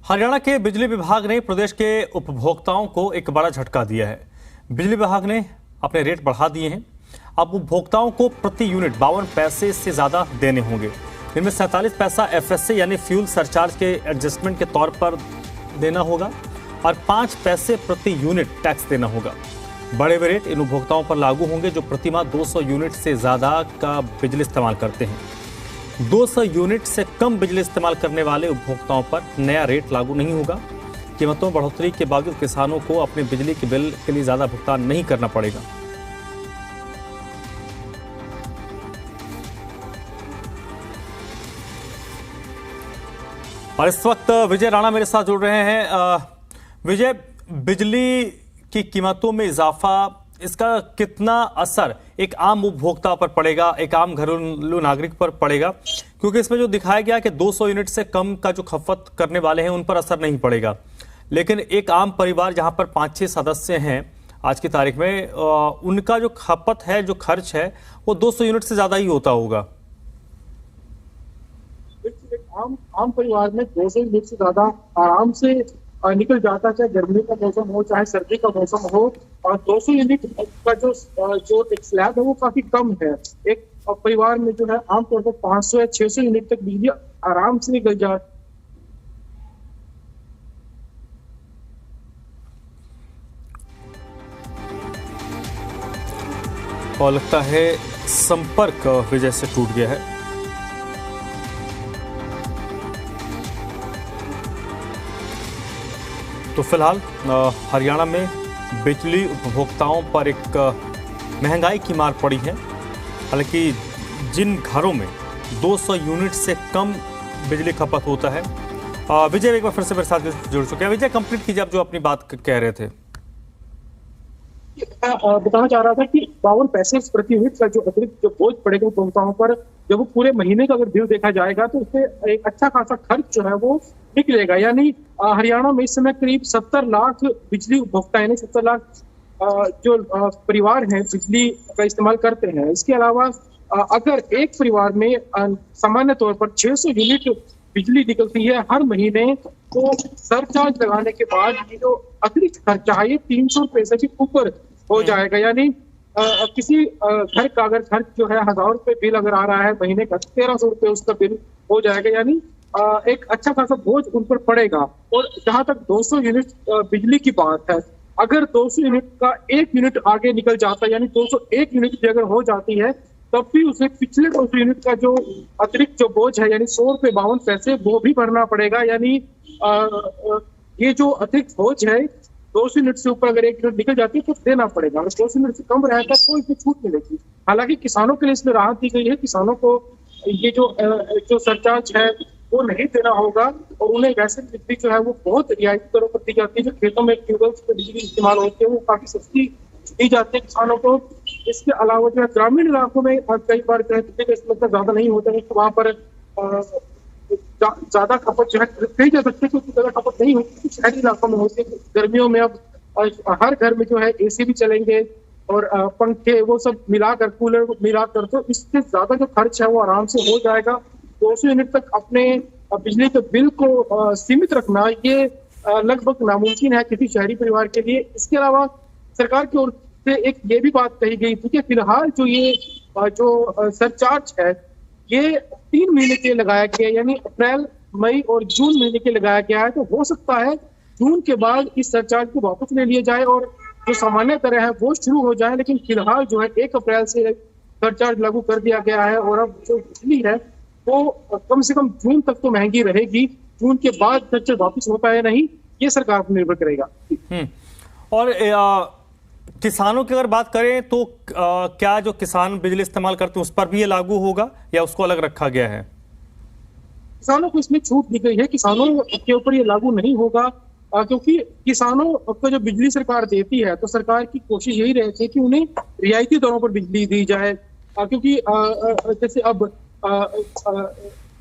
हरियाणा के बिजली विभाग ने प्रदेश के उपभोक्ताओं को एक बड़ा झटका दिया है। बिजली विभाग ने अपने रेट बढ़ा दिए हैं। अब उपभोक्ताओं को प्रति यूनिट 52 पैसे से ज़्यादा देने होंगे। इनमें 47 पैसा एफएससी यानी फ्यूल सरचार्ज के एडजस्टमेंट के तौर पर देना होगा और 5 पैसे प्रति यूनिट टैक्स देना होगा। बड़े रेट इन उपभोक्ताओं पर लागू होंगे जो प्रतिमाह 200 यूनिट से ज़्यादा का बिजली इस्तेमाल करते हैं। 200 यूनिट से कम बिजली इस्तेमाल करने वाले उपभोक्ताओं पर नया रेट लागू नहीं होगा। कीमतों में बढ़ोतरी के बावजूद किसानों को अपने बिजली के बिल के लिए ज़्यादा भुगतान नहीं करना पड़ेगा। और इस वक्त विजय राणा मेरे साथ जुड़ रहे हैं। विजय, बिजली की कीमतों में इजाफा, इसका कितना असर एक आम उपभोक्ता पर पड़ेगा, एक आम घरेलू नागरिक पर पड़ेगा? क्योंकि इसमें जो दिखाया गया कि 200 यूनिट से कम का जो खपत करने वाले हैं उन पर असर नहीं पड़ेगा, लेकिन एक आम परिवार जहां पर 5-6 सदस्य हैं आज की तारीख में, उनका जो खपत है, जो खर्च है, वो 200 यूनिट से ज्यादा ही होता होगा। आम परिवार में 200 यूनिट से ज्यादा आराम से निकल जाता, चाहे गर्मी का मौसम हो चाहे सर्दी का मौसम हो। और 200 यूनिट का जो एक स्लैब है वो काफी कम है। एक परिवार में जो है आमतौर पर 500 या 600 यूनिट तक बिजली आराम से निकल जाती। और लगता है संपर्क विजय से टूट गया है। तो फिलहाल हरियाणा में बिजली उपभोक्ताओं पर एक महंगाई की मार पड़ी है। हालांकि जिन घरों में 200 यूनिट से कम बिजली खपत होता है। विजय एक बार फिर से मेरे साथ जुड़ चुके हैं। विजय, कंप्लीट कीजिए आप जो अपनी बात कह रहे थे। बताना चाह रहा था कि 52 पैसे प्रति यूनिट का जो अतिरिक्त जो बोझ पड़ेगा उपभोक्ताओं पर, जब वो पूरे महीने का अगर बिल देखा जाएगा तो उससे एक अच्छा खासा खर्च जो है वो निकलेगा। यानी हरियाणा में इस समय करीब 70 लाख बिजली उपभोक्ता यानी 70 लाख जो परिवार हैं बिजली का इस्तेमाल करते हैं। इसके अलावा अगर एक परिवार में सामान्य तौर पर 600 यूनिट बिजली निकलती है हर महीने, तो सरचार्ज लगाने के बाद ये जो अतिरिक्त खर्चा है ये 300 रुपए से भी ऊपर हो जाएगा। यानी किसी घर का अगर खर्च जो है 1000 रुपए बिल अगर आ रहा है महीने का, 1300 रुपए उसका बिल हो जाएगा। यानी एक अच्छा खासा बोझ उन पर पड़ेगा। और जहां तक 200 यूनिट बिजली की बात है, अगर 200 यूनिट का 1 यूनिट आगे निकल जाता है, यानी 201 यूनिट भी अगर हो जाती है, तब भी उसे पिछले 200 यूनिट का जो अतिरिक्त जो बोझ है यानी 100 रुपए 52 पैसे वो भी भरना पड़ेगा। यानी ये जो अतिरिक्त बोझ है 200 यूनिट से ऊपर अगर 1 यूनिट निकल जाती है तो देना पड़ेगा। अगर 200 यूनिट से कम रहता है तो इसमें छूट मिलेगी। हालांकि किसानों के लिए इसमें राहत दी गई है। किसानों को ये जो सरचार्ज है वो नहीं देना होगा और उन्हें वैसे बिजली जो है वो बहुत रियायती दरों पर दी जाती है। जो खेतों में ट्यूबवेल्स पर बिजली इस्तेमाल होती है वो काफी सस्ती दी जाती है किसानों को। इसके अलावा जो है ग्रामीण इलाकों में कई बार बिजली का इस्तेमाल ज्यादा नहीं होता है, तो वहाँ पर ज्यादा खपत जो है कही जा सकती है क्योंकि ज्यादा खपत नहीं होती। शहरी इलाकों में होती है। गर्मियों में अब हर घर में जो है एसी भी चलेंगे और पंखे वो सब मिलाकर, कूलर मिलाकर, तो इससे ज्यादा जो खर्च है वो आराम से हो जाएगा। 200 यूनिट तक अपने बिजली के बिल को सीमित रखना ये लगभग नामुमकिन है किसी शहरी परिवार के लिए। इसके अलावा सरकार की ओर से एक ये भी बात कही गई थी कि फिलहाल जो सरचार्ज है ये 3 महीने के लगाया गया, यानी अप्रैल, मई और जून महीने के लगाया गया है। तो हो सकता है जून के बाद इस सरचार्ज को वापस ले लिया जाए और जो सामान्य दरें है वो शुरू हो जाए। लेकिन फिलहाल जो है 1 अप्रैल से सरचार्ज लागू कर दिया गया है और अब जो बिजली है वो कम से कम जून तक तो महंगी रहेगी। जून के बाद सरचार्ज वापस होता है नहीं, ये सरकार पर निर्भर करेगा। और किसानों की अगर बात करें तो क्या जो किसान बिजली इस्तेमाल करते हैं उस पर भी ये लागू होगा या उसको अलग रखा गया है? किसानों को इसमें छूट दी गई है। किसानों के ऊपर ये लागू नहीं होगा क्योंकि किसानों को जो बिजली सरकार देती है तो सरकार की कोशिश यही रहती है कि उन्हें रियायती दरों पर बिजली दी जाए। क्योंकि जैसे अब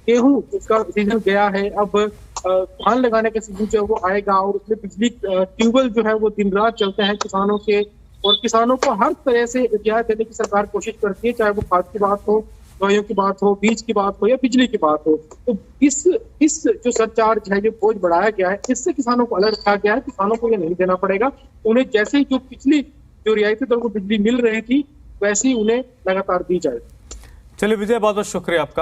गेहूं का सीजन गया है, अब धान लगाने का सीजन जो है वो आएगा और उसमें बिजली ट्यूबवेल जो है वो दिन रात चलते हैं किसानों के। और किसानों को हर तरह से रियायत देने की सरकार कोशिश करती है, चाहे वो खाद की बात हो दवाइयों की बात हो, बीज की बात हो या बिजली की बात हो। तो इस जो सरचार्ज है, जो बोझ बढ़ाया गया है, इससे किसानों को अलर्ट रखा गया है। किसानों को ये नहीं देना पड़ेगा। उन्हें जैसे ही जो पिछली जो रियायती दर को बिजली मिल रही थी, वैसे ही उन्हें लगातार दी जाए। चलिए विजय, बहुत बहुत शुक्रिया आपका।